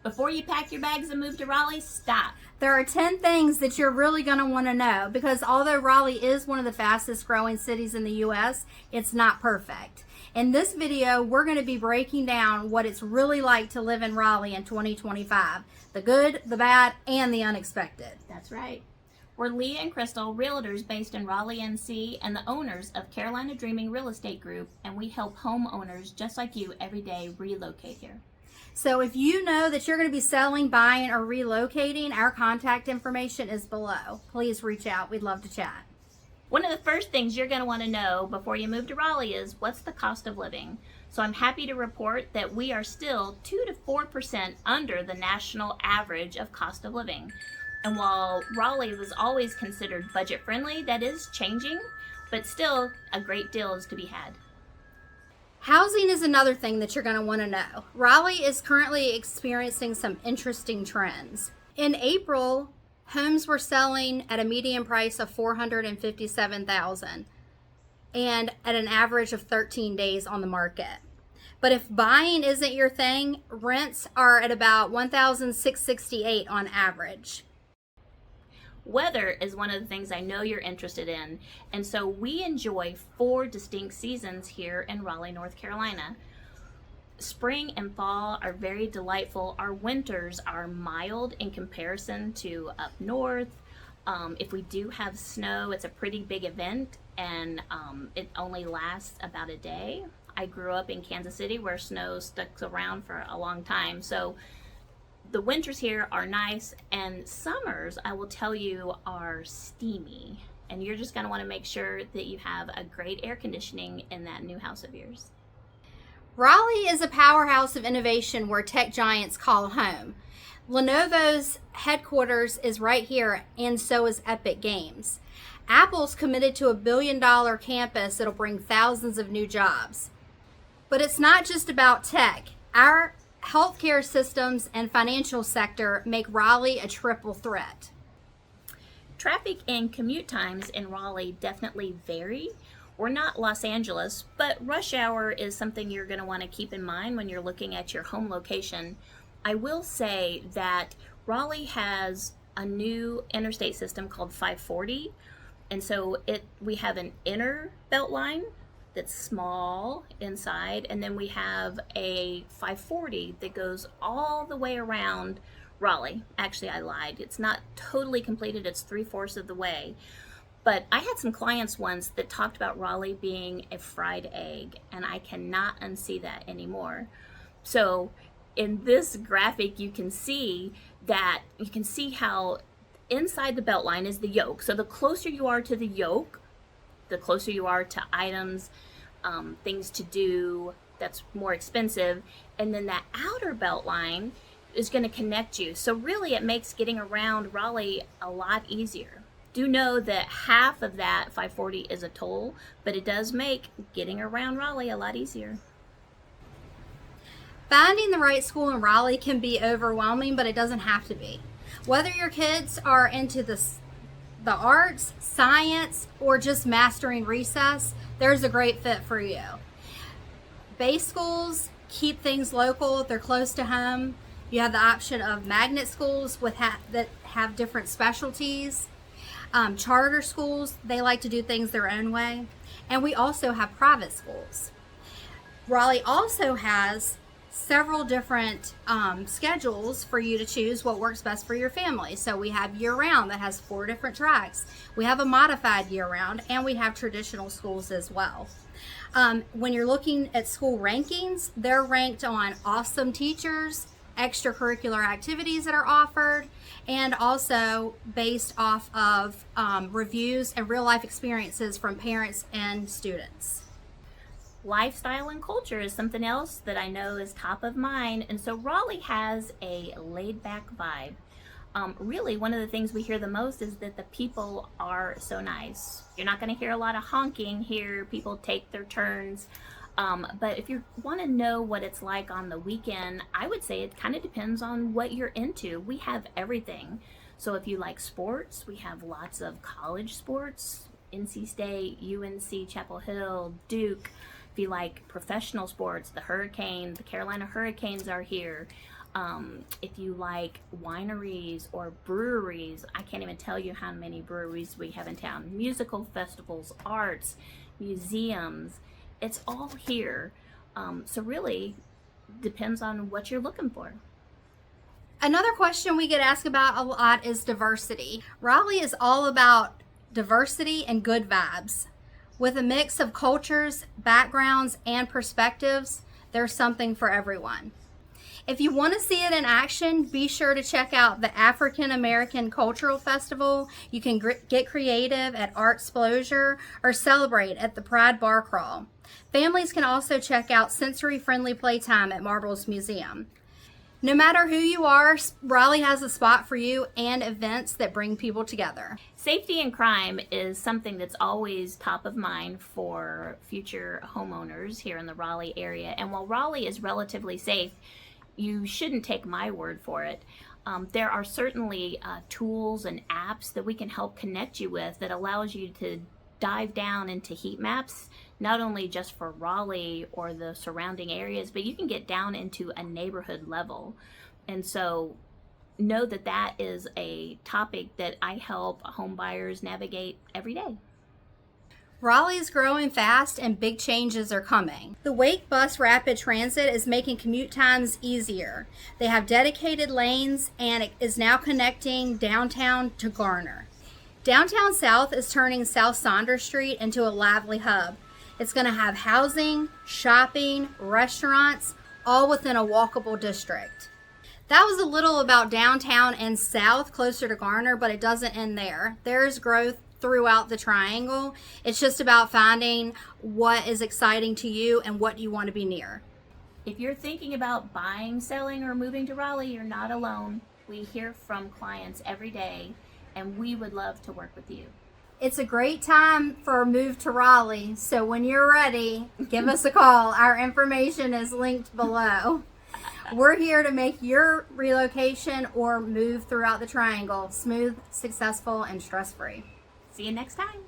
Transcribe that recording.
Before you pack your bags and move to Raleigh, stop. There are 10 things that you're really going to want to know, because although Raleigh is one of the fastest growing cities in the U.S., it's not perfect. In this video, we're going to be breaking down what it's really like to live in Raleigh in 2025. The good, the bad, and the unexpected. That's right. We're Leah and Crystal, realtors based in Raleigh, NC, and the owners of Carolina Dreaming Real Estate Group, and we help homeowners just like you every day relocate here. So if you know that you're going to be selling, buying, or relocating, our contact information is below. Please reach out. We'd love to chat. One of the first things you're going to want to know before you move to Raleigh is what's the cost of living. So I'm happy to report that we are still 2 to 4% under the national average of cost of living. And while Raleigh was always considered budget friendly, that is changing, but still a great deal is to be had. Housing is another thing that you're going to want to know. Raleigh is currently experiencing some interesting trends. In April, homes were selling at a median price of $457,000 and at an average of 13 days on the market. But if buying isn't your thing, rents are at about $1,668 on average. Weather is one of the things I know you're interested in, and so we enjoy 4 distinct seasons here in Raleigh, North Carolina. Spring and fall are very delightful. Our winters are mild in comparison to up north. If we do have snow, it's a pretty big event, and it only lasts about a day. I grew up in Kansas City where snow stuck around for a long time, so the winters here are nice, and summers, I will tell you, are steamy, and you're just going to want to make sure that you have a great air conditioning in that new house of yours. Raleigh is a powerhouse of innovation where tech giants call home. Lenovo's headquarters is right here, and so is Epic Games. Apple's committed to $1 billion campus that'll bring thousands of new jobs. But it's not just about tech. Our healthcare systems and financial sector make Raleigh a triple threat. Traffic and commute times in Raleigh definitely vary. We're not Los Angeles, but rush hour is something you're going to want to keep in mind when you're looking at your home location. I will say that Raleigh has a new interstate system called 540, and so we have an inner belt line that's small inside, and then we have a 540 that goes all the way around Raleigh. Actually, I lied. It's not totally completed. It's 3/4 of the way. But I had some clients once that talked about Raleigh being a fried egg, and I cannot unsee that anymore. So in this graphic, you can see how inside the belt line is the yoke. So the closer you are to the yoke, the closer you are to items, things to do that's more expensive, and then that outer belt line is going to connect you. So really it makes getting around Raleigh a lot easier. Do know that half of that 540 is a toll, but it does make getting around Raleigh a lot easier. Finding the right school in Raleigh can be overwhelming, but it doesn't have to be. Whether your kids are into the arts, science, or just mastering recess, there's a great fit for you. Base schools keep things local. They're close to home. You have the option of magnet schools that have different specialties. Charter schools, they like to do things their own way. And we also have private schools. Raleigh also has several different schedules for you to choose what works best for your family. So we have year-round that has 4 different tracks. We have a modified year-round, and we have traditional schools as well. When you're looking at school rankings, they're ranked on awesome teachers, extracurricular activities that are offered, and also based off of reviews and real-life experiences from parents and students. Lifestyle and culture is something else that I know is top of mind, and so Raleigh has a laid-back vibe. Really, one of the things we hear the most is that the people are so nice. You're not going to hear a lot of honking here. People take their turns. But if you want to know what it's like on the weekend, I would say it kind of depends on what you're into. We have everything. So if you like sports, we have lots of college sports, NC State, UNC, Chapel Hill, Duke. If you like professional sports, the Carolina Hurricanes are here. If you like wineries or breweries, I can't even tell you how many breweries we have in town. Musical festivals, arts, museums, it's all here. So really depends on what you're looking for. Another question we get asked about a lot is diversity. Raleigh is all about diversity and good vibes. With a mix of cultures, backgrounds, and perspectives, there's something for everyone. If you want to see it in action, be sure to check out the African American Cultural Festival. You can get creative at Artsplosion or celebrate at the Pride Bar Crawl. Families can also check out sensory-friendly playtime at Marbles Museum. No matter who you are, Raleigh has a spot for you and events that bring people together. Safety and crime is something that's always top of mind for future homeowners here in the Raleigh area. And while Raleigh is relatively safe, you shouldn't take my word for it. There are certainly tools and apps that we can help connect you with that allows you to dive down into heat maps, not only just for Raleigh or the surrounding areas, but you can get down into a neighborhood level. And so know that that is a topic that I help home buyers navigate every day. Raleigh is growing fast and big changes are coming. The Wake Bus Rapid Transit is making commute times easier. They have dedicated lanes and it is now connecting downtown to Garner. Downtown South is turning South Saunders Street into a lively hub. It's going to have housing, shopping, restaurants, all within a walkable district. That was a little about downtown and south, closer to Garner, but it doesn't end there. There's growth throughout the triangle. It's just about finding what is exciting to you and what you want to be near. If you're thinking about buying, selling, or moving to Raleigh, you're not alone. We hear from clients every day, and we would love to work with you. It's a great time for a move to Raleigh, so when you're ready, give us a call. Our information is linked below. We're here to make your relocation or move throughout the triangle smooth, successful, and stress-free. See you next time.